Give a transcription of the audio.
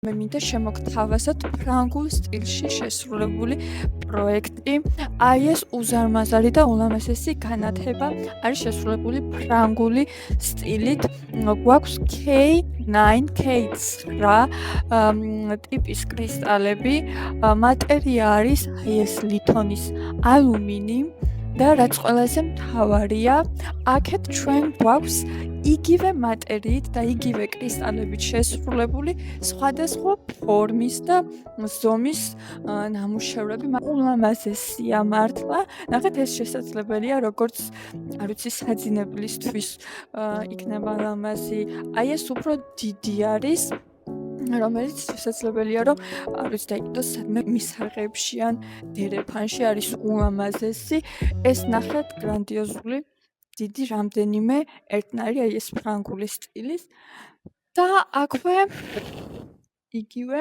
მე მინდა შემოგთავაზოთ ფრანგულ სტილში შესრულებული პროექტი. აი ეს უზარმაზარი და ულამაზესი განათება არის შესრულებული ფრანგული სტილით. გვაქვს K9 ტიპის კრისტალები. მატერია არის აი ეს ლითონის ალუმინი და რაც ყველაზე მთავარია, აქეთ ჩვენ გვაქვს იგივე მატერიით და იგივე კრისტალებით შესრულებული სხვადასხვა ფორმის და ზომის ნამუშევრები. ულამაზესია მართლა. ნახეთ, ეს შესაძლებელია როგორც, არ ვიცი, საძინებლისთვის იქნება ლამაზი. აი ეს უფრო დიდი არის, რომელიც შესაძლებელია რომ არ ვიცი დაიკიდოს სადმე მისაღებში ან დერეფანში არის ულამაზესი. ეს ნახეთ გრანდიოზული დიდი რამდენიმე ერთნაირი აი ეს ფრანგული სტილის და აქვე იგივე